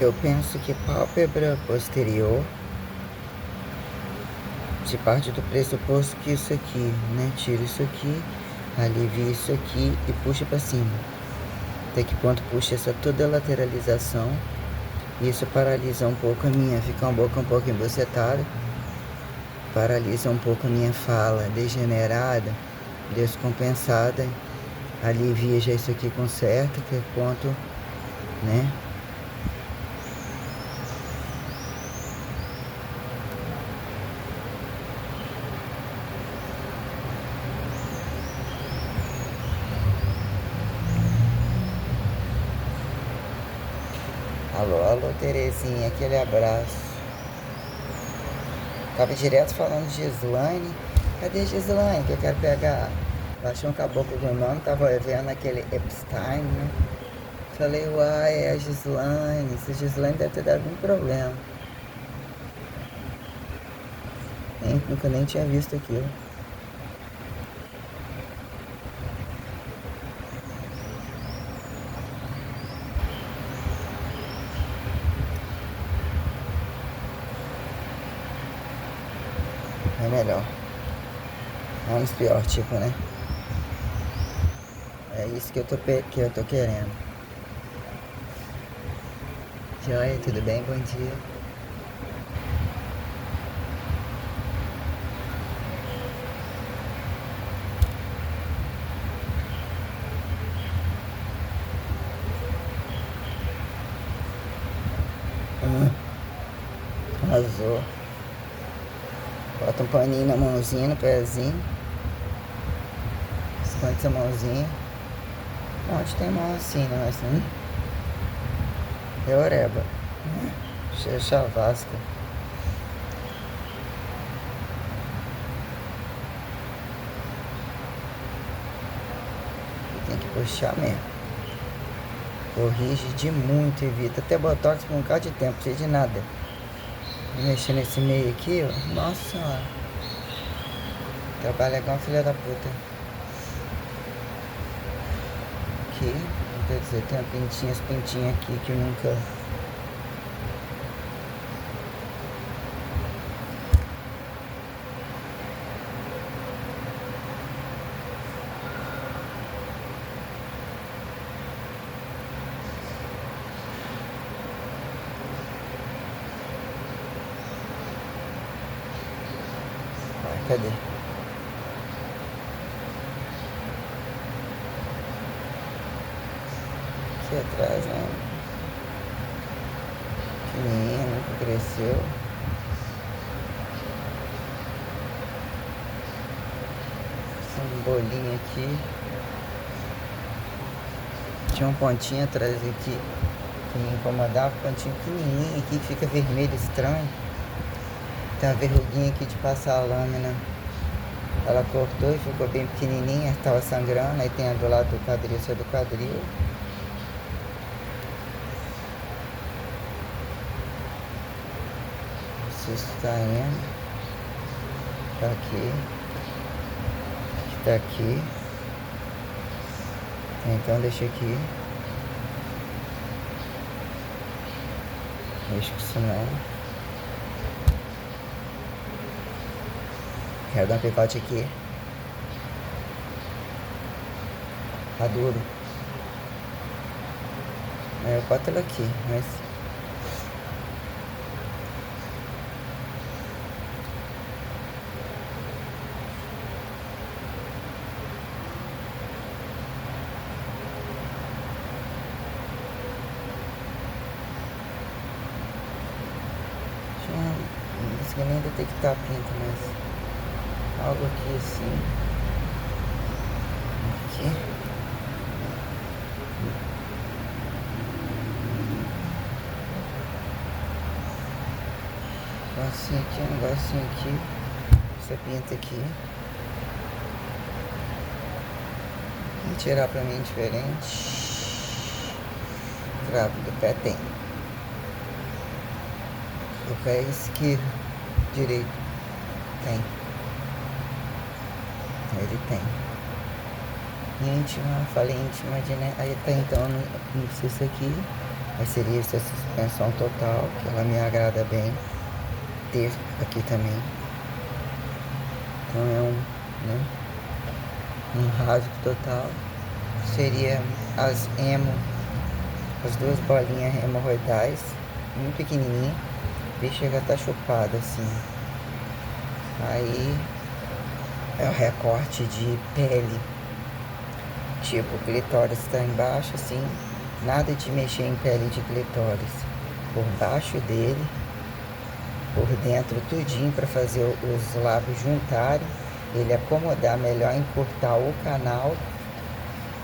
Eu penso que pálpebra posterior se parte do pressuposto que isso aqui, né? Tira isso aqui, alivia isso aqui e puxa para cima. Até que ponto puxa essa toda lateralização. Isso paralisa um pouco a minha, fica uma boca um pouco embocetada. Paralisa um pouco a minha fala degenerada, descompensada. Alivia já isso aqui com certo, até que ponto, né? Alô, alô, Terezinha, aquele abraço. Tava direto falando de Gislaine. Cadê Gislaine que eu quero pegar? Baixou um caboclo do nome, tava vendo aquele Epstein, né? Falei, uai, é a Gislaine. Essa Gislaine deve ter dado algum problema. Nunca nem tinha visto aquilo. É melhor. Menos pior, tipo, né? É isso que eu tô querendo. Joia, tudo bem? Bom dia. Arrasou. Bota um paninho na mãozinha, no pezinho. Esconde essa mãozinha. Onde tem mão assim, não é assim? É oreba. Cheia chavasca. Tem que puxar mesmo. Corrige de muito, evita. Até botox por um bocado de tempo, não precisa de nada. Vou mexer nesse meio aqui, ó. Nossa senhora. Trabalha igual uma filha da puta. Aqui, quer dizer, tem as pintinhas aqui que eu nunca. Ai, cadê? Aqui atrás, né? Pequenininha, nunca cresceu. Um bolinho aqui. Tinha um pontinho atrás aqui que me incomodava, um pontinho pequenininho aqui que fica vermelho estranho. Tem uma verruguinha aqui de passar a lâmina. Ela cortou e ficou bem pequenininha, estava sangrando. Aí tem a do lado do quadril, essa é do quadril. O cisto tá indo. Tá aqui. Tá aqui. Então deixa aqui. Deixa com isso não. Quero dar um picote aqui. Tá duro. Eu boto ela aqui, mas... Isso que nem detectar a pinta, mas... Algo aqui assim... Aqui... Um negocinho aqui, essa pinta aqui. Vou tirar pra mim diferente. Cravo do pé tem. Do pé esquerdo, direito, tem. Ele tem. Íntima, falei íntima de né? Aí tá então, não precisa isso aqui. Aí seria essa suspensão total, que ela me agrada bem. Ter aqui também. Então é né, um rasgo total. Seria as as duas bolinhas hemorroidais, muito pequenininha. E chega a estar chupada assim. Aí é o recorte de pele. Tipo, o clitóris está embaixo, assim, nada de mexer em pele de clitóris. Por baixo dele, por dentro tudinho para fazer os lábios juntarem, ele acomodar melhor, encurtar o canal,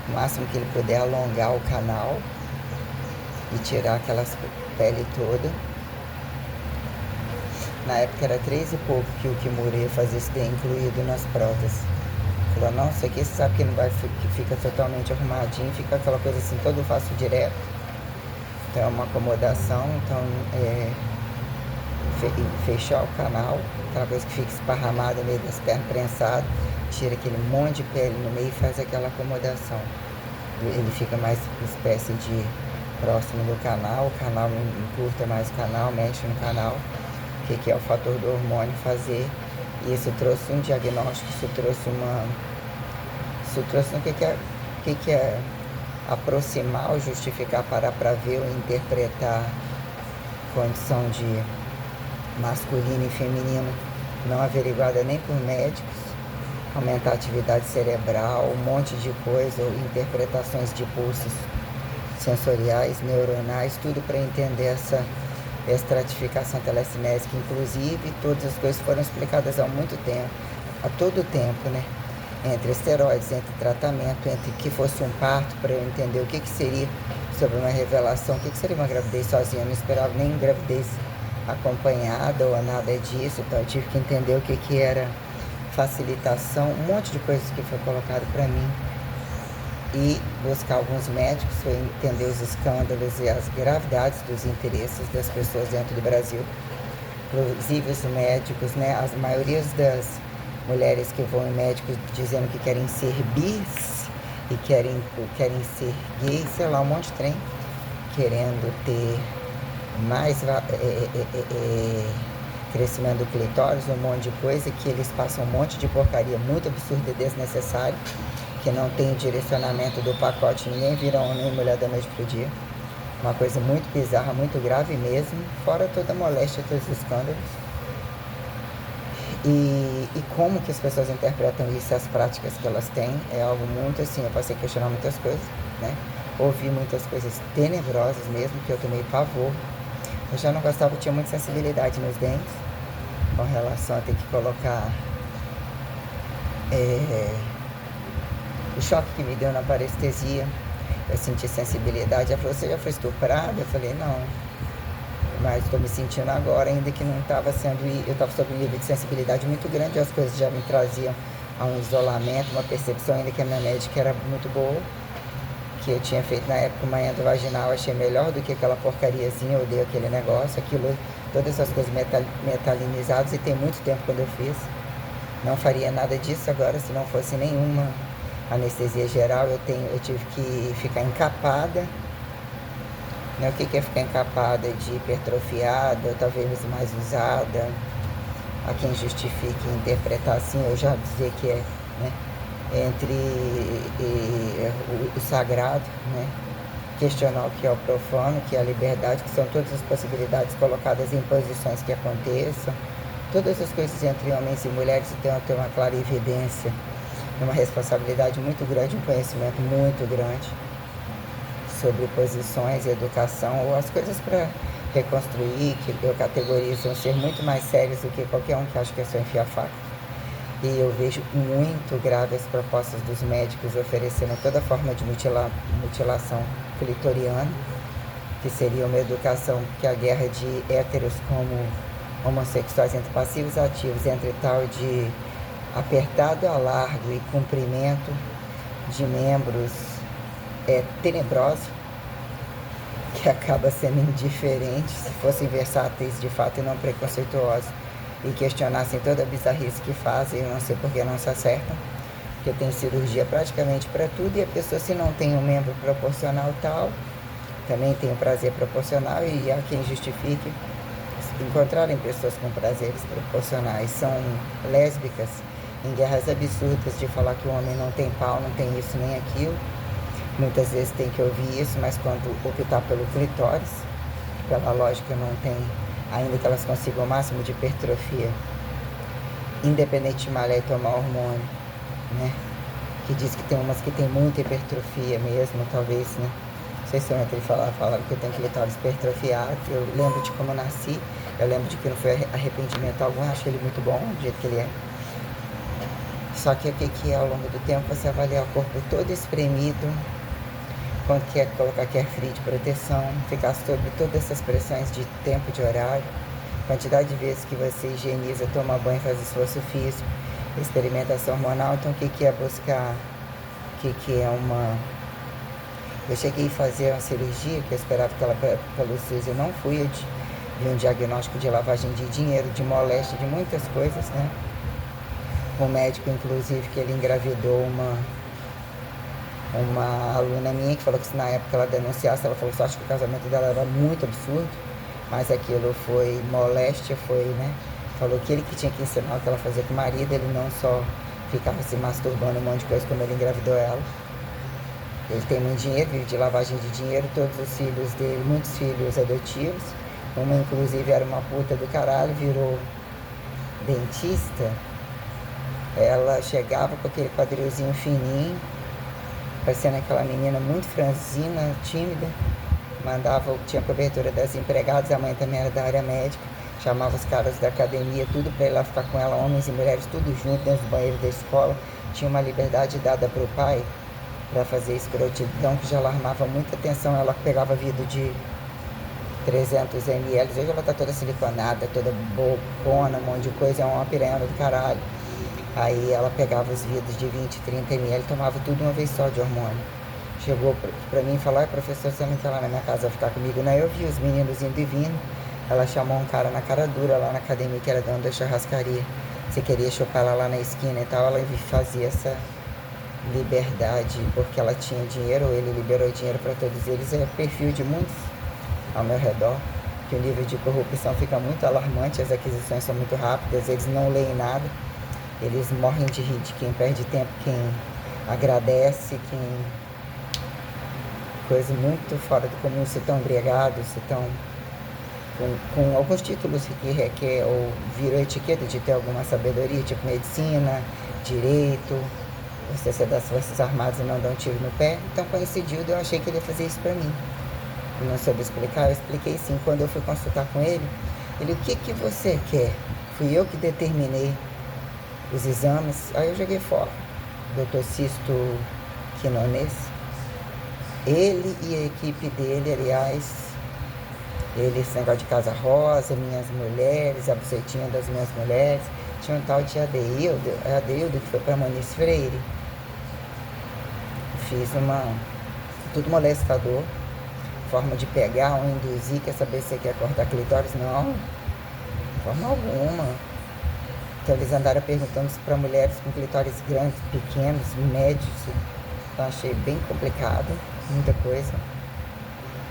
o máximo que ele puder alongar o canal e tirar aquelas pele toda. Na época era 3 e pouco que o Kimura ia fazer isso daí incluído nas próteses. Falou, não, isso aqui você sabe que não vai, que fica totalmente arrumadinho, fica aquela coisa assim, todo eu faço direto. Então é uma acomodação, então fechar o canal, aquela coisa que fica esparramada no meio das pernas prensado, tira aquele monte de pele no meio e faz aquela acomodação. Ele fica mais espécie de próximo do canal, o canal encurta mais o canal, mexe no canal, que é o fator do hormônio fazer. E isso trouxe um diagnóstico, isso trouxe o que é aproximar ou justificar, parar para ver ou interpretar condição de masculino e feminino não averiguada nem por médicos, aumentar a atividade cerebral, um monte de coisa, ou interpretações de pulsos sensoriais, neuronais, tudo para entender essa estratificação telecinésica. Inclusive, todas as coisas foram explicadas há muito tempo, a todo tempo, né? Entre esteroides, entre tratamento, entre que fosse um parto, para eu entender o que seria sobre uma revelação, o que seria uma gravidez sozinha. Eu não esperava nem gravidez acompanhada ou nada disso, então eu tive que entender o que era facilitação, um monte de coisas que foi colocado para mim. E buscar alguns médicos para entender os escândalos e as gravidades dos interesses das pessoas dentro do Brasil. Inclusive os médicos, né? As maiorias das mulheres que vão em médicos dizendo que querem ser bis e querem ser gays, sei lá, um monte de trem, querendo ter mais crescimento do clitóris, um monte de coisa, que eles passam um monte de porcaria muito absurda e desnecessária, que não tem direcionamento do pacote, ninguém vira homem e mulher da noite pro dia. Uma coisa muito bizarra, muito grave mesmo, fora toda a moléstia, todos os escândalos. E como que as pessoas interpretam isso, as práticas que elas têm, é algo muito assim, eu passei a questionar muitas coisas, né? Ouvi muitas coisas tenebrosas mesmo, que eu tomei pavor. Eu já não gostava, tinha muita sensibilidade nos dentes, com relação a ter que colocar o choque que me deu na parestesia. Eu senti sensibilidade. Ela falou, você já foi estuprada? Eu falei, não. Mas estou me sentindo agora, ainda que não estava sendo... Eu estava sob um nível de sensibilidade muito grande, as coisas já me traziam a um isolamento, uma percepção, ainda que a minha médica era muito boa, que eu tinha feito na época uma endovaginal, achei melhor do que aquela porcariazinha, eu odeio aquele negócio, aquilo, todas essas coisas metalinizadas, e tem muito tempo quando eu fiz. Não faria nada disso agora se não fosse nenhuma anestesia geral. Eu tive que ficar encapada, né? O que é ficar encapada? De hipertrofiada, talvez mais usada. A quem justifique interpretar assim, eu já dizer que é, né, entre o sagrado, né, questionar o que é o profano, que é a liberdade, que são todas as possibilidades colocadas em posições que aconteçam, todas as coisas entre homens e mulheres. Então tem uma clara evidência, uma responsabilidade muito grande, um conhecimento muito grande sobre posições, educação, ou as coisas para reconstruir, que eu categorizo ser muito mais sérios do que qualquer um que acha que é só enfiar faca. E eu vejo muito grave as propostas dos médicos oferecendo toda forma de mutilação clitoriana, que seria uma educação que a guerra de héteros como homossexuais entre passivos e ativos, entre tal de apertado a largo e comprimento de membros é tenebroso, que acaba sendo indiferente. Se fossem versáteis de fato e não preconceituosos e questionassem toda a bizarrice que fazem, eu não sei por que não se acertam, porque tem cirurgia praticamente para tudo, e a pessoa, se não tem um membro proporcional tal, também tem o prazer proporcional e há quem justifique encontrarem pessoas com prazeres proporcionais. São lésbicas em guerras absurdas de falar que o homem não tem pau, não tem isso nem aquilo. Muitas vezes tem que ouvir isso, mas quando optar pelo clitóris, pela lógica não tem, ainda que elas consigam o máximo de hipertrofia, independente de malhar e tomar hormônio, né? Que diz que tem umas que tem muita hipertrofia mesmo, talvez, né? Não sei se eu entrei falar, falaram que eu tenho clitóris hipertrofiado. Eu lembro de como eu nasci, eu lembro de que não foi arrependimento algum, eu acho ele muito bom, do jeito que ele é. Só que o que é ao longo do tempo você avaliar o corpo todo espremido, quando quer colocar carefree de proteção, ficar sob todas essas pressões de tempo, de horário, quantidade de vezes que você higieniza, toma banho, faz esforço físico, experimentação hormonal. Então o que é buscar? O que é uma... Eu cheguei a fazer uma cirurgia que eu esperava que ela pelo SUS, eu não fui, eu vi um diagnóstico de lavagem de dinheiro, de moléstia, de muitas coisas, né? Um médico, inclusive, que ele engravidou uma aluna minha que falou que se na época ela denunciasse, ela falou só que o casamento dela era muito absurdo, mas aquilo foi moléstia, foi, né? Falou que ele que tinha que ensinar o que ela fazia com o marido, ele não só ficava se masturbando um monte de coisa como ele engravidou ela. Ele tem muito dinheiro, vive de lavagem de dinheiro, todos os filhos dele, muitos filhos adotivos. Uma inclusive era uma puta do caralho, virou dentista. Ela chegava com aquele quadrilzinho fininho, parecendo aquela menina muito franzina, tímida, tinha cobertura das empregadas, a mãe também era da área médica, chamava os caras da academia, tudo para ir lá ficar com ela, homens e mulheres, tudo junto dentro do banheiro da escola. Tinha uma liberdade dada para o pai para fazer escrotidão que já alarmava muita atenção. Ela pegava vidro de 300 ml, hoje ela tá toda siliconada, toda bobona, um monte de coisa, é uma piranha do caralho. Aí ela pegava os vidros de 20, 30 ml, tomava tudo uma vez só de hormônio. Chegou pra mim e falou: professor, você não quer lá na minha casa ficar comigo? Não, eu vi os meninos indo e vindo. Ela chamou um cara na cara dura lá na academia, que era dono da churrascaria. Você queria chupar ela lá na esquina e tal, ela fazia essa liberdade porque ela tinha dinheiro, ou ele liberou dinheiro para todos eles. É o perfil de muitos ao meu redor, que o nível de corrupção fica muito alarmante, as aquisições são muito rápidas, eles não leem nada. Eles morrem de rir de quem perde tempo, quem agradece, quem... Coisa muito fora do comum, se estão embriagados, se estão com alguns títulos que requer ou viram etiqueta de ter alguma sabedoria, tipo medicina, direito, você ser das Forças Armadas e não dar um tiro no pé. Então, coincidiu, eu achei que ele ia fazer isso pra mim. Eu não soube explicar, eu expliquei sim. Quando eu fui consultar com ele, o que você quer? Fui eu que determinei os exames, aí eu joguei fora. Dr. Sisto Quinones, ele e a equipe dele, aliás, ele, esse negócio de Casa Rosa, Minhas Mulheres, a bucetinha das Minhas Mulheres, tinha um tal de Adeildo, que foi para Muniz Freire. Fiz tudo molestador, forma de pegar ou induzir, quer saber se você quer cortar clitóris? Não, de forma alguma. Então eles andaram perguntando isso para mulheres com clitóris grandes, pequenos, médios. Então achei bem complicado, muita coisa.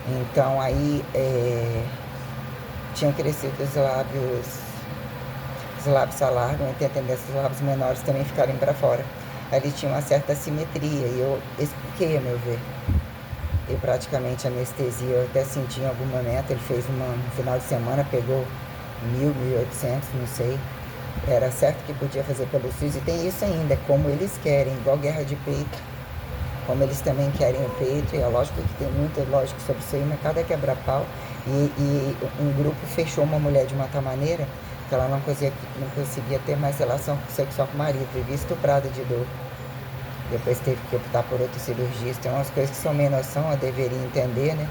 Então aí tinham crescido os lábios alargam, e tem a tendência dos lábios menores também ficarem para fora. Ali tinha uma certa simetria e eu expliquei, a meu ver. Eu praticamente anestesia, eu até senti em algum momento. Ele fez no final de semana, pegou 1.800, não sei. Era certo que podia fazer pelo SUS, e tem isso ainda, é como eles querem, igual guerra de peito, como eles também querem o peito. E é lógico que tem muita lógica sobre isso aí, mas cada quebra-pau. E um grupo fechou uma mulher de uma tal maneira que ela não conseguia ter mais relação sexual com o marido, vivia estuprada de dor. Depois teve que optar por outro cirurgista. Tem umas coisas que são meio noção, eu deveria entender, né?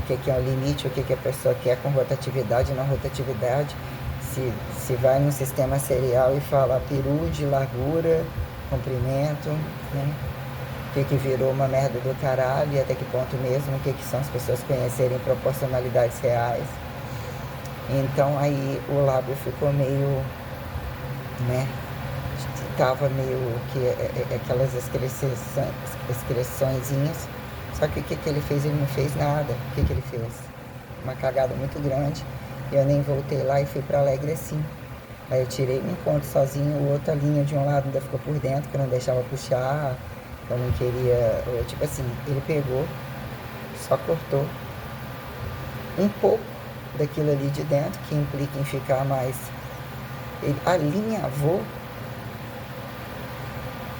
O que é um limite, o que a pessoa quer com rotatividade e não rotatividade. Se vai num sistema serial e fala peru de largura, comprimento, né? O que virou uma merda do caralho e até que ponto mesmo, o que são as pessoas conhecerem proporcionalidades reais. Então aí o lábio ficou meio, né? Tava meio que aquelas excreçõezinhas Só que o que ele fez? Ele não fez nada. O que ele fez? Uma cagada muito grande. E eu nem voltei lá e fui para Alegre assim. Aí eu tirei um ponto sozinho, o outro a linha de um lado ainda ficou por dentro, que eu não deixava puxar, eu não queria. Tipo assim, ele pegou, só cortou um pouco daquilo ali de dentro, que implica em ficar mais. Ele alinhavou,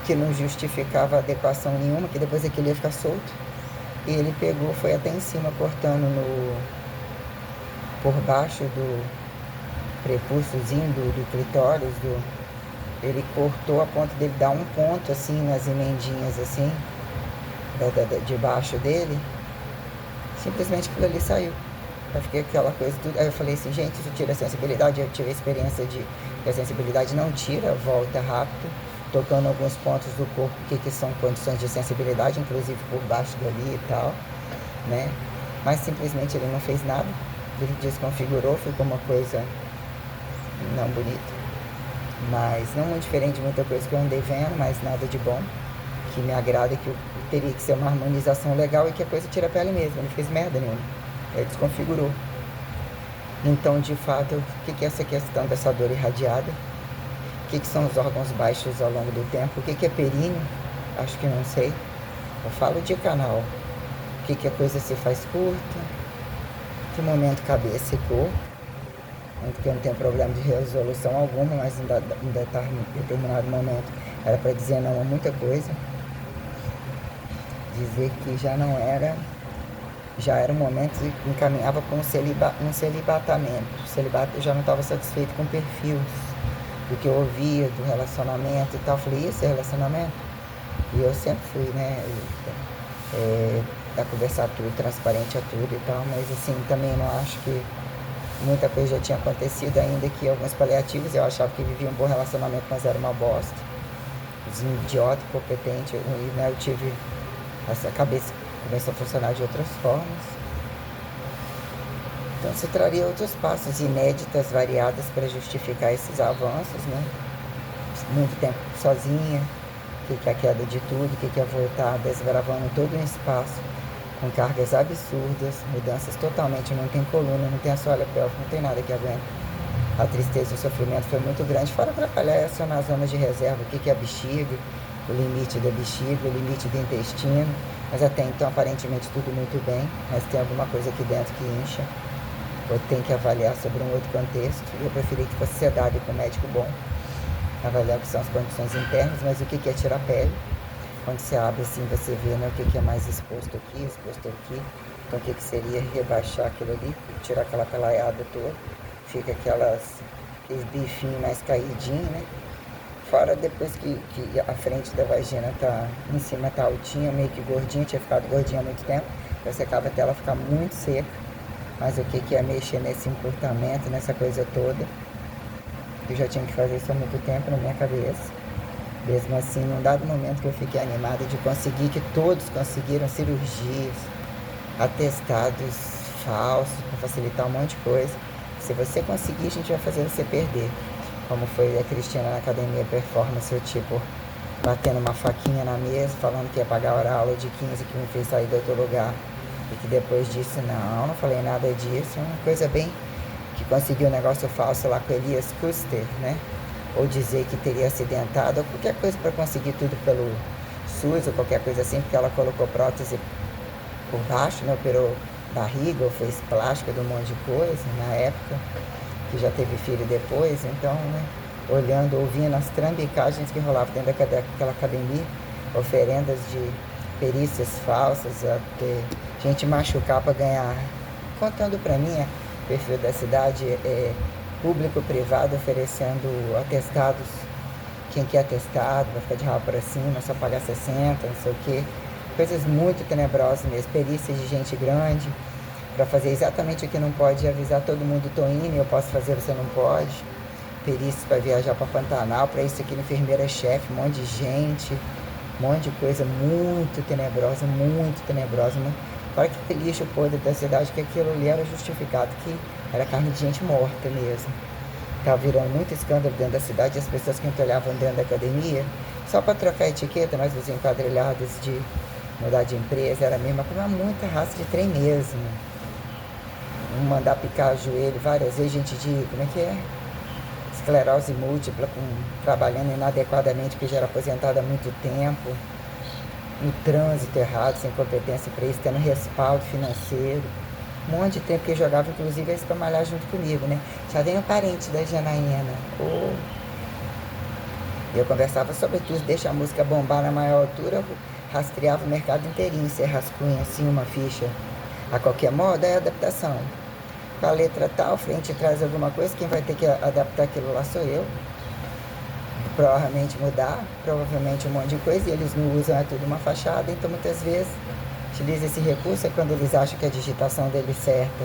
que não justificava adequação nenhuma, que depois aquilo ia ficar solto. E ele pegou, foi até em cima, cortando por baixo do prepúciozinho do clitóris, ele cortou a ponto dele dar um ponto assim nas emendinhas assim, de baixo dele. Simplesmente aquilo ali saiu. Eu fiquei aquela coisa, tudo. Aí eu falei assim, gente, isso tira a sensibilidade. Eu tive a experiência de que a sensibilidade não tira, volta rápido, tocando alguns pontos do corpo que são condições de sensibilidade, inclusive por baixo dali e tal, né? Mas simplesmente ele não fez nada, ele desconfigurou, ficou uma coisa não bonita, mas não muito diferente de muita coisa que eu andei vendo, mas nada de bom, que me agrada, que teria que ser uma harmonização legal e que a coisa tira a pele mesmo, ele não fez merda nenhuma, ele desconfigurou. Então, de fato, o que é essa questão dessa dor irradiada? O que são os órgãos baixos ao longo do tempo? O que é períneo? Acho que não sei. Eu falo de canal. O que a coisa se faz curta? Que momento cabeça e corpo? Porque eu não tenho problema de resolução alguma, mas em determinado momento era para dizer não a muita coisa. Dizer que já não era, já era um momento que encaminhava para um celibatamento. O celibato, eu já não estava satisfeito com o perfil do que eu ouvia, do relacionamento e tal. Eu falei, isso é relacionamento? E eu sempre fui, né, a conversar tudo, transparente a tudo e tal, mas assim, também não acho que muita coisa já tinha acontecido, ainda que alguns paliativos eu achava que vivia um bom relacionamento, mas era uma bosta. Idiota, incompetente, né, eu tive essa cabeça começou a funcionar de outras formas. Então você traria outros passos inéditas, variadas para justificar esses avanços, né? Muito tempo sozinha, o que é a queda de tudo, o que é voltar desbravando todo um espaço com cargas absurdas, mudanças totalmente, não tem coluna, não tem assoalho pélvico, não tem nada que aguenta. A tristeza e o sofrimento foi muito grande, fora atrapalhar na zona de reserva, o que é a bexiga, o limite da bexiga, o limite do intestino, mas até então aparentemente tudo muito bem, mas tem alguma coisa aqui dentro que incha, ou tem que avaliar sobre um outro contexto. Eu preferi que fosse sedado com um médico bom, avaliar o que são as condições internas, mas o que é tirar a pele. Quando você abre assim, você vê, né, o que é mais exposto aqui, então o que seria rebaixar aquilo ali, tirar aquela pelaiada toda, fica aqueles bifinhos mais caidinhos, né? Fora depois que a frente da vagina tá em cima, tá altinha, meio que gordinha, tinha ficado gordinha há muito tempo, você acaba até ela ficar muito seca, mas o que é mexer nesse encurtamento, nessa coisa toda, eu já tinha que fazer isso há muito tempo na minha cabeça. Mesmo assim, num dado momento que eu fiquei animada de conseguir, que todos conseguiram cirurgias, atestados falsos, para facilitar um monte de coisa. Se você conseguir, a gente vai fazer você perder. Como foi a Cristina na academia performance, eu tipo, batendo uma faquinha na mesa, falando que ia pagar a aula de 15, que me fez sair do outro lugar. E que depois disso, não falei nada disso. Uma coisa bem que conseguiu um negócio falso lá com Elias Kuster, né? Ou dizer que teria acidentado, ou qualquer coisa para conseguir tudo pelo SUS, ou qualquer coisa assim, porque ela colocou prótese por baixo, né? Operou barriga, ou fez plástica de um monte de coisa, na época, que já teve filho depois, então, né? Olhando, ouvindo as trambicagens que rolavam dentro daquela academia, oferendas de perícias falsas, até gente machucar para ganhar, contando para mim, o perfil da cidade público-privado oferecendo atestados, quem quer atestado, vai ficar de rabo para cima, só pagar 60, não sei o quê. Coisas muito tenebrosas mesmo, perícias de gente grande, para fazer exatamente o que não pode, avisar todo mundo, tô indo, eu posso fazer, você não pode. Perícias para viajar para Pantanal, para isso aqui, enfermeira-chefe, um monte de gente, um monte de coisa muito tenebrosa, né? Fora que aquele lixo podre da cidade, que aquilo ali era justificado, que era carne de gente morta mesmo. Tava virando muito escândalo dentro da cidade, as pessoas que olhavam dentro da academia, só para trocar etiqueta, mas os enquadrilhados de mudar de empresa, era a mesma coisa, muita raça de trem mesmo. Mandar picar o joelho várias vezes, gente de, como é que é? Esclerose múltipla, trabalhando inadequadamente, porque já era aposentada há muito tempo, no trânsito errado, sem competência para isso, tendo respaldo financeiro, um monte de tempo que jogava, inclusive, eles para malhar junto comigo, né? Já vem o parente da Janaína. Oh. Eu conversava sobre tudo, deixa a música bombar na maior altura, eu rastreava o mercado inteirinho, sem rascunho, assim, uma ficha. A qualquer modo, é adaptação. Com a letra tal, frente e trás alguma coisa, quem vai ter que adaptar aquilo lá sou eu. Provavelmente mudar, provavelmente um monte de coisa, e eles não usam, é tudo uma fachada, então muitas vezes utiliza esse recurso, é quando eles acham que a digitação deles certa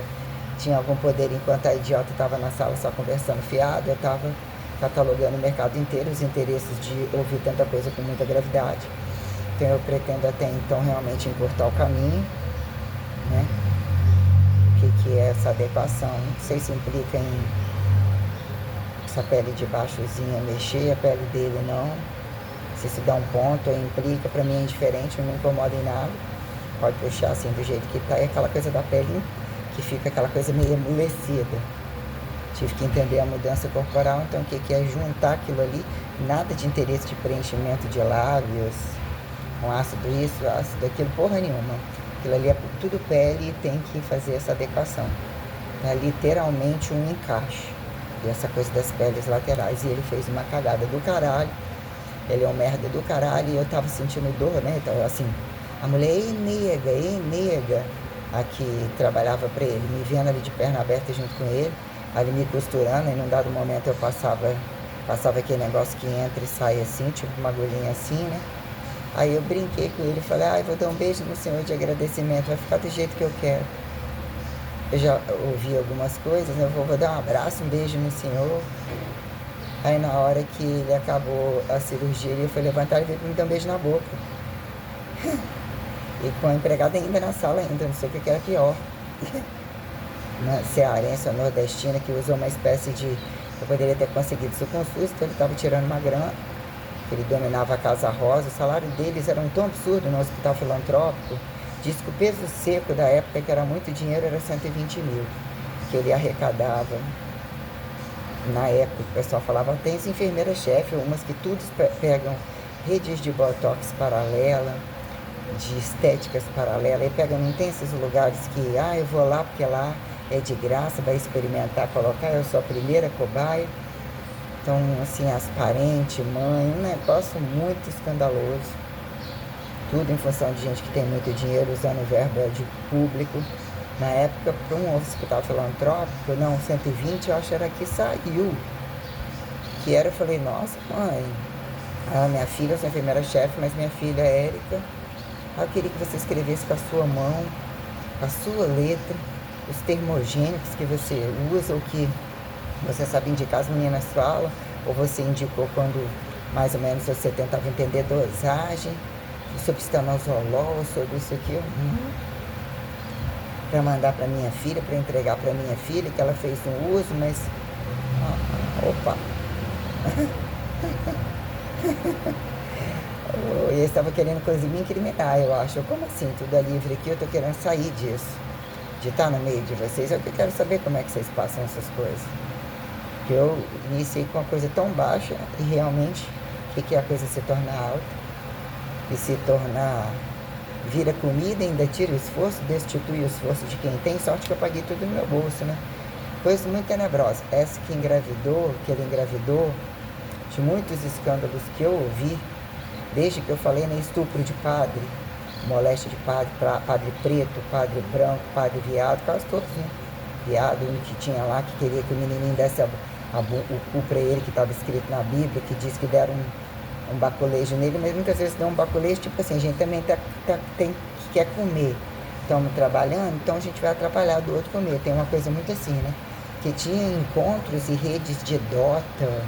tinha algum poder, enquanto a idiota estava na sala só conversando fiado, eu estava catalogando o mercado inteiro, os interesses de ouvir tanta coisa com muita gravidade. Então eu pretendo até então realmente encurtar o caminho, né? O que é essa adequação? Não sei se implica em essa pele de baixozinha mexer, a pele dele não. Se dá um ponto ou implica, para mim é indiferente, não me incomoda em nada. Pode puxar assim do jeito que tá, e aquela coisa da pele que fica aquela coisa meio amolecida. Tive que entender a mudança corporal, então o que é juntar aquilo ali, nada de interesse de preenchimento de lábios, com ácido isso, ácido aquilo, porra nenhuma. Aquilo ali é tudo pele e tem que fazer essa adequação. É literalmente um encaixe. E essa coisa das peles laterais. E ele fez uma cagada do caralho. Ele é um merda do caralho. E eu tava sentindo dor, né? Então, assim, a mulher, ei nega, a que trabalhava pra ele, me vendo ali de perna aberta junto com ele, ali me costurando. E num dado momento eu passava aquele negócio que entra e sai assim, tipo uma agulhinha assim, né? Aí eu brinquei com ele e falei, vou dar um beijo no senhor de agradecimento, vai ficar do jeito que eu quero. Eu já ouvi algumas coisas, né? Eu vou dar um abraço, um beijo no senhor. Aí na hora que ele acabou a cirurgia, ele foi levantar e veio me dar um beijo na boca. E com a empregada ainda na sala ainda, não sei o que era pior. Uma cearense ou nordestina que usou uma espécie de... Eu poderia ter conseguido isso com susto, então ele estava tirando uma grana. Ele dominava a Casa Rosa, o salário deles era tão absurdo no hospital filantrópico. Diz que o peso seco da época, que era muito dinheiro, era 120 mil, que ele arrecadava. Na época, o pessoal falava, tem as enfermeiras-chefe, umas que tudo pegam redes de botox paralela, de estéticas paralelas, e pegam, não tem esses lugares que, eu vou lá porque lá é de graça, vai experimentar, colocar, eu sou a primeira cobaia. Então, assim, as parentes, mãe, um negócio muito escandaloso. Tudo em função de gente que tem muito dinheiro usando verba de público. Na época, para um hospital filantrópico, não, 120, eu acho que era que saiu. Que era, eu falei, nossa, mãe, minha filha, eu sou enfermeira-chefe, mas minha filha, Érica, eu queria que você escrevesse com a sua mão, com a sua letra, os termogênicos que você usa, ou que você sabe indicar, as meninas falam, ou você indicou quando mais ou menos você tentava entender dosagem, sobre estanozolol, sobre isso aqui, para mandar para minha filha, para entregar para minha filha, que ela fez um uso, mas... opa! E eles estavam querendo coisa me incriminar, eu acho. Como assim, tudo é livre aqui, eu estou querendo sair disso, de estar no meio de vocês. Eu quero saber como é que vocês passam essas coisas. Que eu iniciei com uma coisa tão baixa e realmente o que é a coisa se tornar alta e se tornar, vira comida, ainda tira o esforço, destitui o esforço de quem tem. Sorte que eu paguei tudo no meu bolso, né? Coisa muito tenebrosa. Essa que engravidou, que ele engravidou, de muitos escândalos que eu ouvi, desde que eu falei, né, estupro de padre, moléstia de padre, padre preto, padre branco, padre viado, quase todos, né? Viado, um que tinha lá, que queria que o menininho desse o cu para ele, que estava escrito na Bíblia, que diz que deram um baculejo nele, mas muitas vezes dão um baculejo, tipo assim, a gente também tem que quer comer, estamos trabalhando, então a gente vai atrapalhar do outro comer. Tem uma coisa muito assim, né? Que tinha encontros e redes de dota,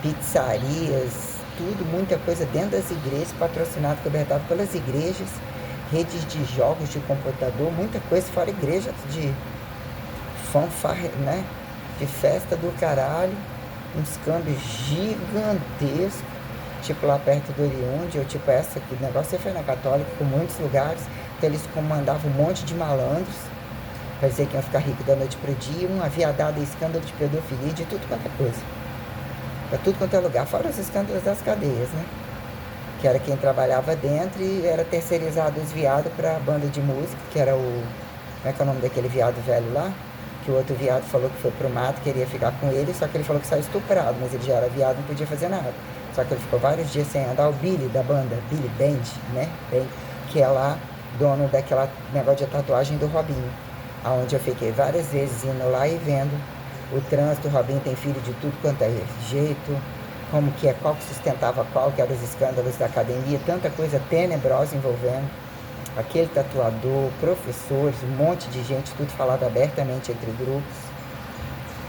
pizzarias, tudo, muita coisa dentro das igrejas, patrocinado, cobertado pelas igrejas, redes de jogos de computador, muita coisa, fora igreja de fanfarra, né? De festa do caralho, uns câmbios gigantescos, tipo lá perto do Oriunde, ou tipo essa, que o negócio você foi na Católica, com muitos lugares. Então eles comandavam um monte de malandros, para dizer que iam ficar ricos da noite pro dia, uma viadada e escândalo de pedofilia, de tudo quanto é coisa. Pra tudo quanto é lugar, fora os escândalos das cadeias, né? Que era quem trabalhava dentro e era terceirizado os viados pra banda de música, que era o... Como é que é o nome daquele viado velho lá? Que o outro viado falou que foi pro mato, queria ficar com ele, só que ele falou que saiu estuprado, mas ele já era viado, não podia fazer nada. Só que ele ficou vários dias sem andar. O Billy da banda, Billy Band, né? Band, que é lá, dono daquela negócio de tatuagem do Robinho. Aonde eu fiquei várias vezes indo lá e vendo o trânsito. O Robinho tem filho de tudo quanto é jeito, como que é, qual que sustentava qual, que eram os escândalos da academia, tanta coisa tenebrosa envolvendo. Aquele tatuador, professores, um monte de gente, tudo falado abertamente entre grupos.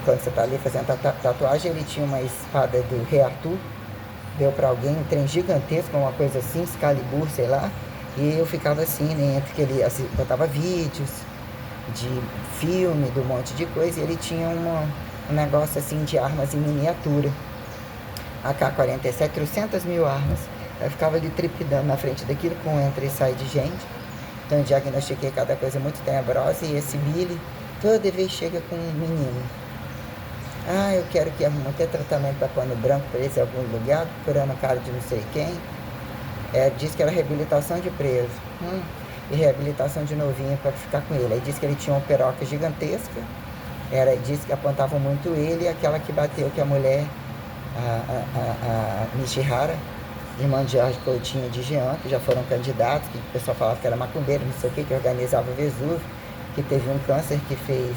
Quando você tá ali fazendo tatuagem, ele tinha uma espada do Rei Arthur, deu para alguém, um trem gigantesco, uma coisa assim, Excalibur, sei lá. E eu ficava assim, né, entre que ele botava vídeos de filme, de um monte de coisa, e ele tinha um negócio assim de armas em miniatura. AK-47, 300 mil armas. Eu ficava ali trepidando na frente daquilo, com entra e sai de gente. Então eu diagnostiquei cada coisa muito tenebrosa, e esse Billy, toda vez chega com um menino. Ah, eu quero que arrume ter tratamento para pano branco preso em algum lugar, procurando cara de não sei quem. Diz que era reabilitação de preso. E reabilitação de novinho para ficar com ele. Aí disse que ele tinha uma peroca gigantesca. Disse que apontavam muito ele e aquela que bateu, que a mulher, a Nishihara, irmã de Jorge Coutinho de Jean, que já foram candidatos, que o pessoal falava que era macumbeiro, não sei o que organizava o Vesúvio, que teve um câncer que fez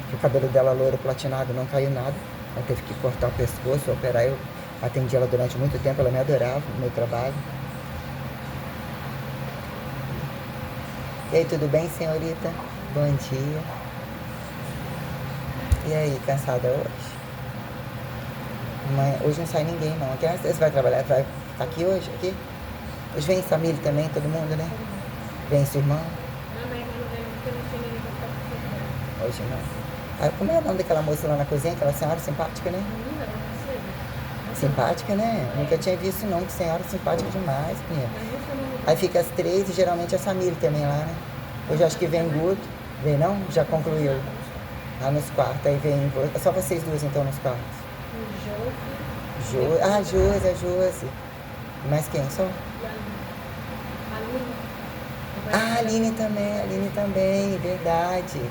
que o cabelo dela louro platinado não caiu nada. Ela teve que cortar o pescoço, operar. Eu atendi ela durante muito tempo, ela me adorava no meu trabalho. E aí, tudo bem, senhorita? Bom dia. E aí, cansada hoje? Hoje não sai ninguém, não. Você vai trabalhar? Vai estar aqui hoje? Aqui? Hoje vem Samir também, todo mundo, né? Vem seu irmão? Não, mas não vem porque eu não tinha ninguém pra ficar com Hoje não. Como é o nome daquela moça lá na cozinha? Aquela senhora simpática, né? não sei. Simpática, né? Nunca tinha visto, não. Que senhora simpática demais, menina. Aí fica as 3 e geralmente a Samir também lá, né? Hoje acho que vem Guto. Vem não? Já concluiu. Lá nos quartos. Aí vem... É só vocês duas, então, nos quartos. Josi, a Josi. Mas quem só? A Aline também, verdade.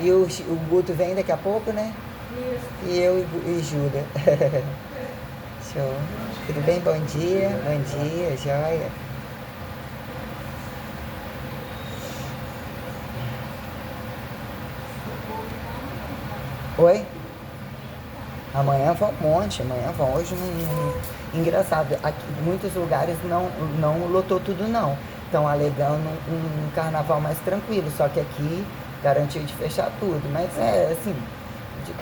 E o Guto vem daqui a pouco, né? Isso. E eu e Júlia. Show. Tudo bem? Bom dia, joia. Oi? Amanhã vão um monte, amanhã vão. Hoje engraçado, aqui muitos lugares não lotou tudo não. Estão alegando um carnaval mais tranquilo, só que aqui garantiu de fechar tudo. Mas assim,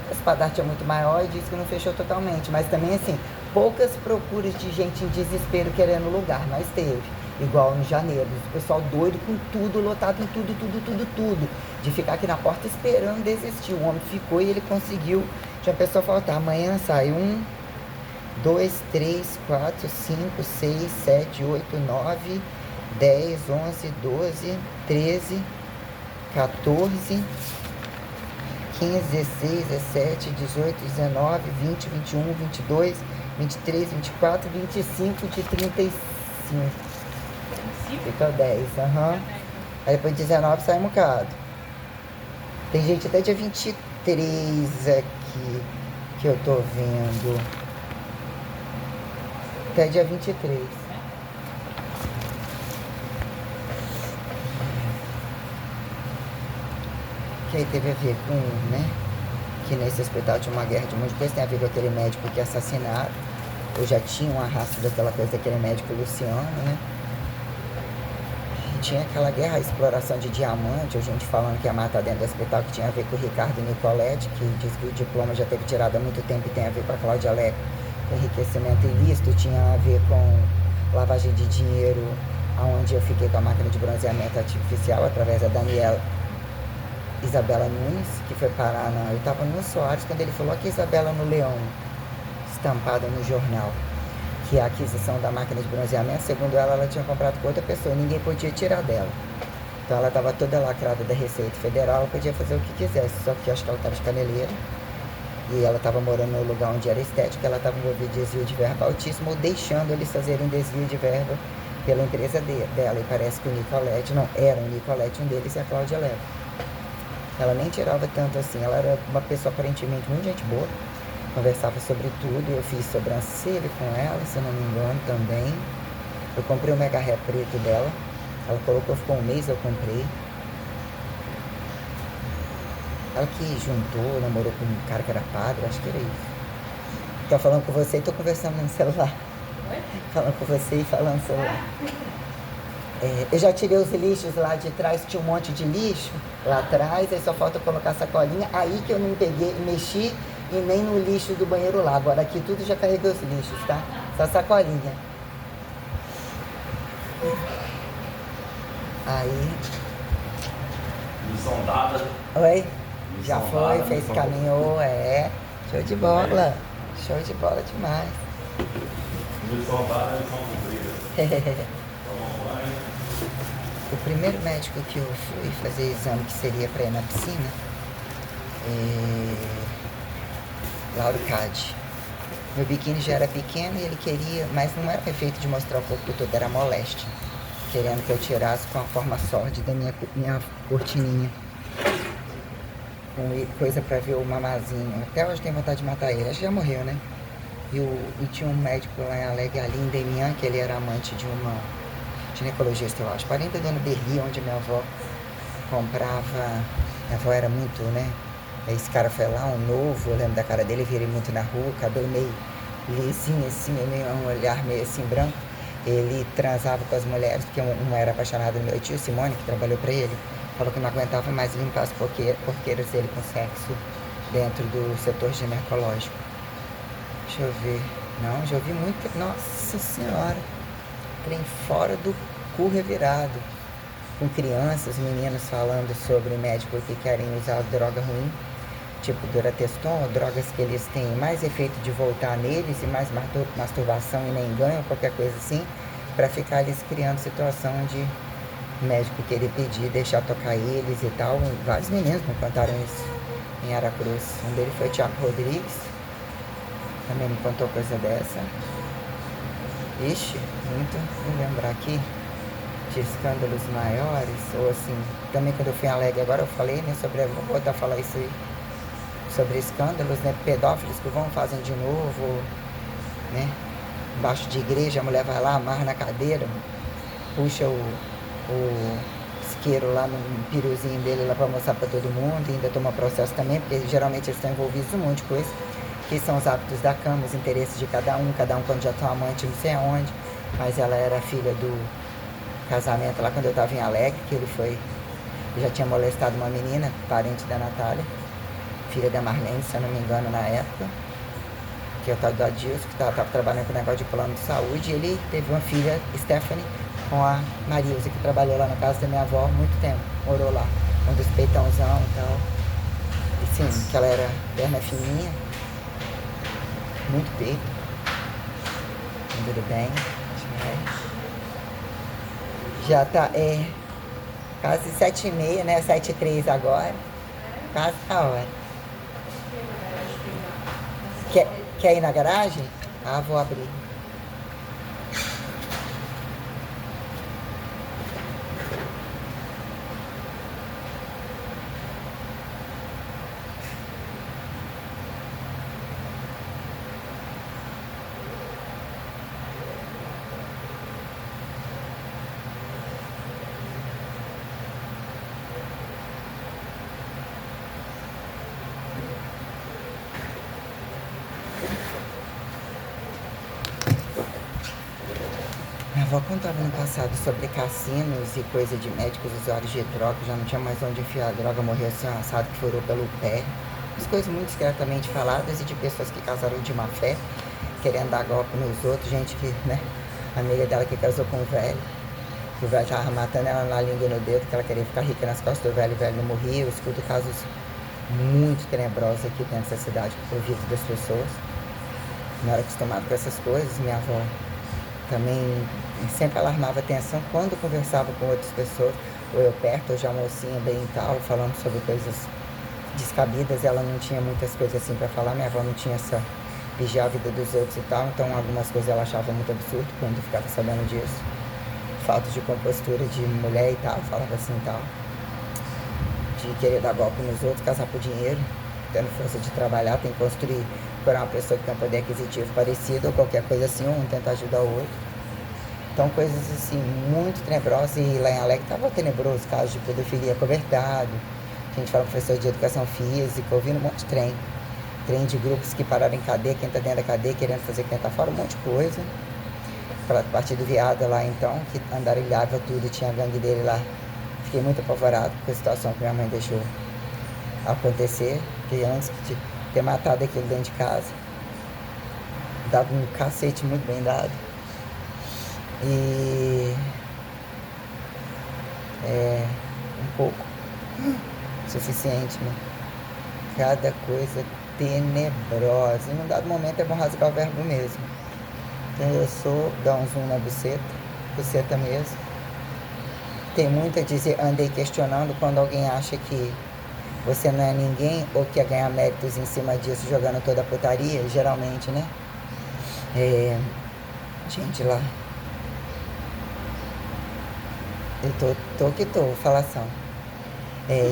a Espadarte é muito maior e disse que não fechou totalmente. Mas também assim, poucas procuras de gente em desespero querendo lugar, mas teve. Igual no janeiro, o pessoal doido com tudo, lotado em tudo. De ficar aqui na porta esperando desistir. O homem ficou e ele conseguiu. Já a pessoa falou, tá, amanhã sai 1, 2, 3, 4, 5, 6, 7, 8, 9, 10, 11, 12, 13, 14, 15, 16, 17, 18, 19, 20, 21, 22, 23, 24, 25 de 35. Fica 10, Aí depois de 19 sai um bocado. Tem gente até dia 23 aqui que eu tô vendo. Até dia 23. Que aí teve a ver com, né? Que nesse hospital tinha uma guerra de um monte de coisa. Tem a ver com aquele médico que é assassinado. Eu já tinha um arrasto daquela coisa daquele médico Luciano, né? Tinha aquela guerra, a exploração de diamante, a gente falando que ia matar dentro do hospital, que tinha a ver com o Ricardo Nicoletti, que diz que o diploma já teve tirado há muito tempo e tem a ver com a Cláudia Leco, com enriquecimento ilícito, tinha a ver com lavagem de dinheiro, onde eu fiquei com a máquina de bronzeamento artificial, através da Daniela Isabela Nunes, que foi parar eu estava no Soares, quando ele falou que Isabela no Leão, estampada no jornal, que a aquisição da máquina de bronzeamento, segundo ela tinha comprado com outra pessoa, ninguém podia tirar dela. Então ela estava toda lacrada da Receita Federal, ela podia fazer o que quisesse, só que eu acho que ela estava de caneleira. E ela estava morando no lugar onde era estética, ela estava envolvida em desvio de verba altíssimo, ou deixando eles fazerem desvio de verba pela empresa dela. E parece que o Nicolette, não, era o Nicolette, um deles, e a Cláudia Leva. Ela nem tirava tanto assim, ela era uma pessoa aparentemente muito gente boa, conversava sobre tudo, eu fiz sobrancelha com ela, se eu não me engano, também. Eu comprei o mega ré preto dela, ela colocou, ficou um mês, eu comprei. Ela que juntou, namorou com um cara que era padre, acho que era isso. Tô falando com você e tô conversando no celular. Oi? Falando com você e falando no celular. Eu já tirei os lixos lá de trás, tinha um monte de lixo lá atrás, aí só falta colocar a sacolinha. Aí que eu não peguei, mexi e nem no lixo do banheiro lá. Agora aqui tudo já carreguei os lixos, tá? Só sacolinha. Aí. Missão dada. Oi? Já Missão foi, dada, fez, missão caminhou, Show de bola. Show de bola demais. Missão dada, missão cumprida. Toma banho. O primeiro médico que eu fui fazer exame, que seria para ir na piscina, Lauro Cade. Meu biquíni já era pequeno e ele queria, mas não era feito de mostrar o corpo todo, era moléstia. Querendo que eu tirasse com a forma sórdida minha cortininha. Com coisa pra ver o mamazinho. Até hoje tenho vontade de matar ele, acho que já morreu, né? E tinha um médico lá em Alegre, Aline Demian, que ele era amante de uma ginecologista, eu acho. Parente da Dona Berri, onde minha avó comprava. Minha avó era muito, né? Aí esse cara foi lá, um novo, eu lembro da cara dele, vi ele muito na rua, cabelo meio lisinho assim, meio um olhar meio assim branco. Ele transava com as mulheres, porque uma era apaixonada do meu tio, Simone, que trabalhou pra ele. Falou que não aguentava mais limpar as porqueiras dele com sexo dentro do setor ginecológico. Deixa eu ver. Não, já ouvi muito. Nossa Senhora. Trem fora do cu revirado. Com crianças, meninos falando sobre médicos que querem usar droga ruim, tipo Durateston, drogas que eles têm mais efeito de voltar neles e mais masturbação e nem ganham, qualquer coisa assim, para ficar eles criando situação de médico querer pedir, deixar tocar eles e tal. Vários meninos me contaram isso em Aracruz. Um deles foi o Thiago Rodrigues, também me contou coisa dessa. Ixi, muito, vou lembrar aqui de escândalos maiores, ou assim, também quando eu fui em Alegre agora eu falei, né, vou voltar a falar isso aí, sobre escândalos, né, pedófilos que vão, fazem de novo, né, embaixo de igreja, a mulher vai lá, amarra na cadeira, puxa o isqueiro lá no piruzinho dele lá para mostrar para todo mundo, e ainda toma processo também, porque geralmente eles estão envolvidos em um monte de coisa, que são os hábitos da cama, os interesses de cada um quando já estão amante não sei aonde, mas ela era filha do casamento lá quando eu estava em Alegre, que ele já tinha molestado uma menina, parente da Natália, filha da Marlene, se eu não me engano, na época, que é o tal do Adilson, que estava trabalhando com o negócio de plano de saúde, e ele teve uma filha, Stephanie, com a Marilza, que trabalhou lá na casa da minha avó há muito tempo, morou lá, com dos peitãozão e tal, e sim, que ela era perna fininha, muito peito, tudo bem, já tá, quase 7h30, né, 7h03 agora, quase a hora. Quer ir na garagem? Ah, vou abrir. Minha avó contava no passado sobre cassinos e coisa de médicos usuários de droga, já não tinha mais onde enfiar a droga, morreu assim, um assado que furou pelo pé. As coisas muito discretamente faladas e de pessoas que casaram de má fé, querendo dar golpe nos outros, gente que, né, a amiga dela que casou com o velho, que o velho tava matando ela na língua e no dedo, que ela queria ficar rica nas costas do velho, o velho não morria. Eu escuto casos muito tenebrosos aqui dentro dessa cidade, por ouvido das pessoas. não era acostumado com essas coisas. Minha avó também sempre alarmava atenção quando conversava com outras pessoas, ou eu perto, ou já mocinha bem e tal, falando sobre coisas descabidas. Ela não tinha muitas coisas assim para falar, minha avó não tinha essa vigiar a vida dos outros e tal, então algumas coisas ela achava muito absurdo quando ficava sabendo disso. Falta de compostura de mulher e tal, falava assim e tal. De querer dar golpe nos outros, casar por dinheiro, tendo força de trabalhar, tem que construir por uma pessoa que tem um poder aquisitivo parecido ou qualquer coisa assim, um tentar ajudar o outro. Então coisas assim, muito tenebrosas, e lá em Alegre estava tenebroso, casos de pedofilia cobertado, a gente fala professor de educação física, ouvindo um monte de trem de grupos que pararam em cadeia, quem tá dentro da cadeia querendo fazer quem tá fora, um monte de coisa. Pra partir do Viada lá então, que andarilhava tudo, tinha a gangue dele lá. Fiquei muito apavorado com a situação que minha mãe deixou acontecer, que antes de ter matado aquilo dentro de casa, dado um cacete muito bem dado. E é um pouco suficiente, né? Cada coisa tenebrosa. E num dado momento é bom rasgar o verbo mesmo. Então eu sou, dá um zoom na buceta mesmo. Tem muito a dizer, andei questionando quando alguém acha que você não é ninguém ou quer ganhar méritos em cima disso jogando toda a putaria, geralmente, né? Gente lá. Eu tô, falação.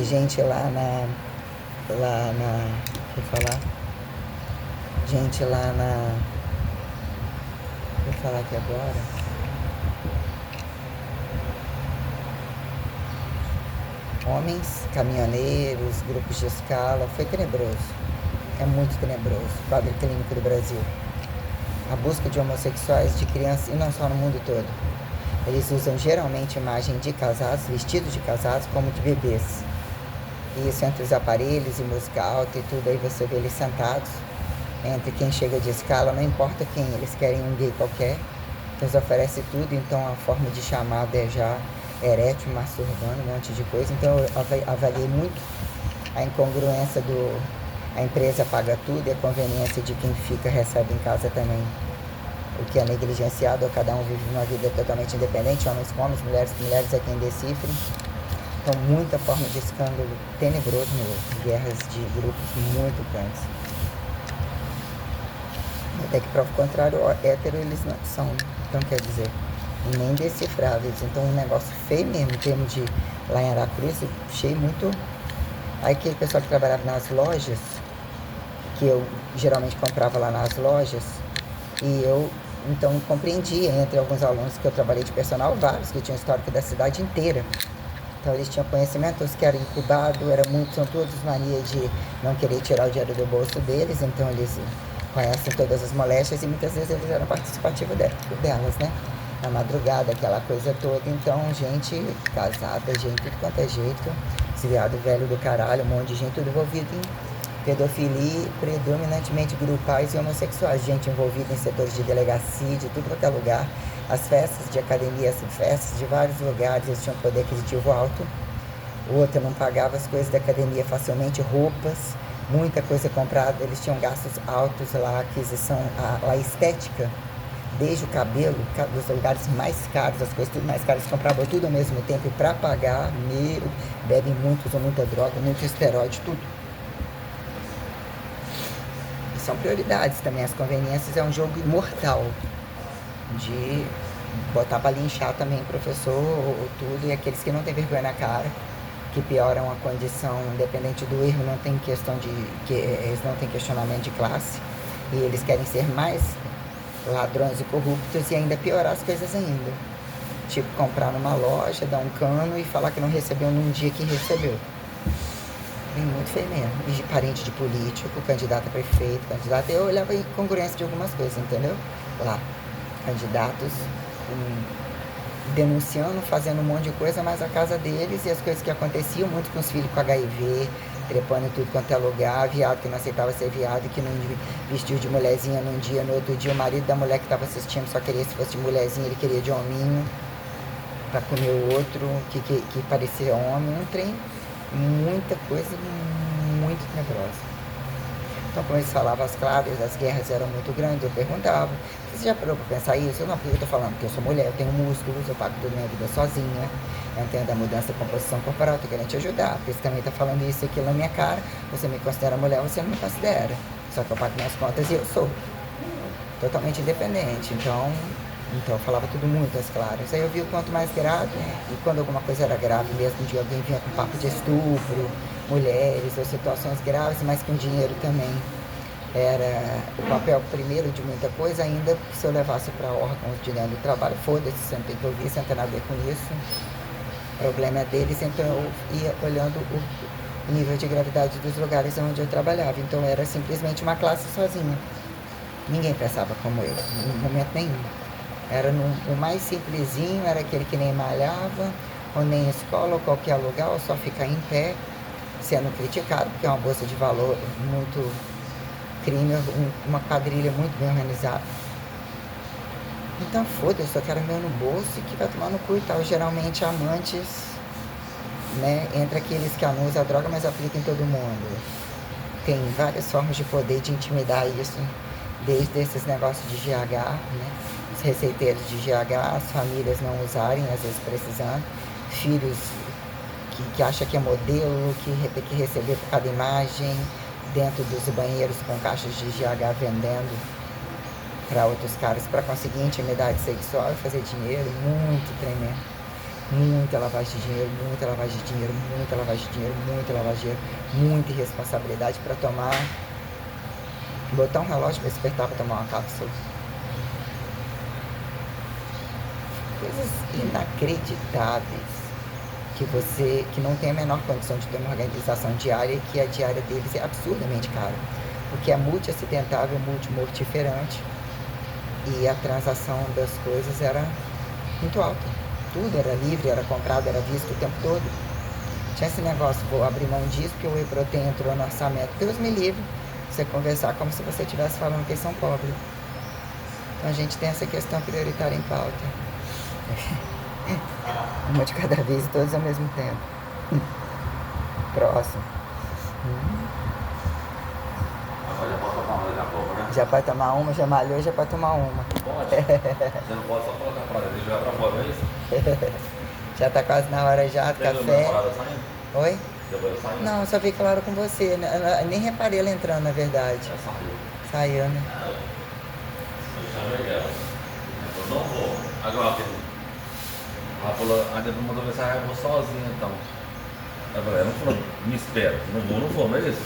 Gente lá na. Deixa eu falar. Gente lá na. Vou falar aqui agora. Homens, caminhoneiros, grupos de escala, foi tenebroso. É muito tenebroso. Quadro clínico do Brasil. A busca de homossexuais, de crianças, e não só no mundo todo. Eles usam geralmente imagem de casados, vestidos de casados, como de bebês. E isso entre os aparelhos e música alta e tudo, aí você vê eles sentados, entre quem chega de escala, não importa quem, eles querem um gay qualquer, eles oferecem tudo, então a forma de chamada é já erétil, masturbando, um monte de coisa. Então eu avaliei muito a incongruência a empresa paga tudo e a conveniência de quem fica recebe em casa também. O que é negligenciado, ou cada um vive uma vida totalmente independente, homens com homens, mulheres com mulheres, é quem decifra. Então muita forma de escândalo tenebroso mesmo, guerras de grupos muito grandes. Até que prova o contrário, hétero eles não são, então quer dizer, nem decifráveis. Então um negócio feio mesmo, em termos de lá em Aracruz, eu achei muito. Aí aquele pessoal que trabalhava nas lojas, que eu geralmente comprava lá nas lojas, e eu então compreendia entre alguns alunos que eu trabalhei de personal, vários que tinham histórico da cidade inteira. Então eles tinham conhecimento, os que eram incubados, são todos mania de não querer tirar o dinheiro do bolso deles, então eles conhecem todas as moléstias e muitas vezes eles eram participativos delas, né? Na madrugada, aquela coisa toda. Então, gente casada, gente tudo quanto é jeito, esse viado velho do caralho, um monte de gente tudo envolvido em pedofilia, predominantemente grupais e homossexuais, gente envolvida em setores de delegacia, de tudo quanto é lugar. As festas de academia, festas de vários lugares, eles tinham poder aquisitivo alto. O outro não pagava as coisas da academia facilmente, roupas, muita coisa comprada, eles tinham gastos altos lá, aquisição, a estética, desde o cabelo, dos lugares mais caros, as coisas tudo mais caras, compravam tudo ao mesmo tempo para pagar, bebem muito, usam muita droga, muito esteroide, tudo. E são prioridades também, as conveniências é um jogo imortal de botar para linchar também professor ou tudo, e aqueles que não têm vergonha na cara, que pioram a condição, independente do erro, não tem questão eles não têm questionamento de classe, e eles querem ser mais ladrões e corruptos e ainda piorar as coisas ainda. Tipo, comprar numa loja, dar um cano e falar que não recebeu num dia que recebeu. Bem, muito feio mesmo. E parente de político, candidato a prefeito, eu olhava a incongruência de algumas coisas, entendeu? Lá, candidatos denunciando, fazendo um monte de coisa, mas a casa deles e as coisas que aconteciam, muito com os filhos com HIV, trepando em tudo quanto é lugar, viado que não aceitava ser viado, que não vestiu de mulherzinha num dia, no outro dia o marido da mulher que estava assistindo só queria, se fosse de mulherzinha, ele queria de hominho, pra comer o outro, que parecia homem, um trem, muita coisa muito tenebrosa. Então, como eles falavam as claras, as guerras eram muito grandes, eu perguntava, você já parou para pensar isso? Não, porque eu estou falando que eu sou mulher, eu tenho músculos, eu pago toda a minha vida sozinha, eu entendo a mudança de composição corporal, estou querendo te ajudar, porque você também está falando isso e aquilo na minha cara, você me considera mulher, você não me considera. Só que eu pago minhas contas e eu sou totalmente independente, então eu falava tudo muito às claras. Aí eu vi o quanto mais grave, e quando alguma coisa era grave mesmo, de alguém vinha com papo de estupro, mulheres ou situações graves, mas com dinheiro também. Era o papel primeiro de muita coisa, ainda que se eu levasse para órgãos de dentro do trabalho, foda-se, você não tem que ouvir, você não tem nada a ver com isso. O problema é deles, então eu ia olhando o nível de gravidade dos lugares onde eu trabalhava. Então eu era simplesmente uma classe sozinha. Ninguém pensava como eu, em momento nenhum. Era o mais simplesinho, era aquele que nem malhava, ou nem escola, ou qualquer lugar, ou só ficar em pé, sendo criticado, porque é uma bolsa de valor muito crime, uma quadrilha muito bem organizada. Então foda-se, eu quero meu no bolso, que vai tomar no cu e tal. Geralmente amantes, né, entre aqueles que anusam a droga, mas aplicam em todo mundo. Tem várias formas de poder, de intimidar isso, desde esses negócios de GH, né? Os receiteiros de GH, as famílias não usarem, às vezes precisando, filhos que acham que é modelo, que tem que receber por cada imagem, dentro dos banheiros com caixas de GH vendendo para outros caras para conseguir intimidade sexual e fazer dinheiro, muito tremendo. Muita lavagem de dinheiro, muita lavagem de dinheiro, muita lavagem de dinheiro, muita lavagem de dinheiro, muita irresponsabilidade para tomar, botar um relógio para despertar para tomar uma cápsula. Coisas inacreditáveis que não tem a menor condição de ter uma organização diária e que a diária deles é absurdamente cara, porque é multi-acidentável, multimortiferante e a transação das coisas era muito alta. Tudo era livre, era comprado, era visto o tempo todo. Tinha esse negócio, vou abrir mão disso porque o Whey Protein entrou no orçamento. Deus me livre, você conversar como se você estivesse falando que eles são pobres. Então a gente tem essa questão prioritária em pauta. Uma de cada vez e todos ao mesmo tempo. Próximo. Agora já pode tomar uma daqui a pouco, né? Já pode tomar uma, já malhou, já pode tomar uma. Pode. Você não pode só colocar pra dentro e jogar pra fora, não é isso? Já tá quase na hora já do café. Oi? Depois saindo? Não, eu só vi claro com você. Eu nem reparei ela entrando, na verdade. Já saiu. Saiu, né? Eu chamei ela. Eu não vou. Agora, ela falou, a Débora mandou mensagem, eu vou sozinha então. Ela não falou, me espera. Não vou, não é isso?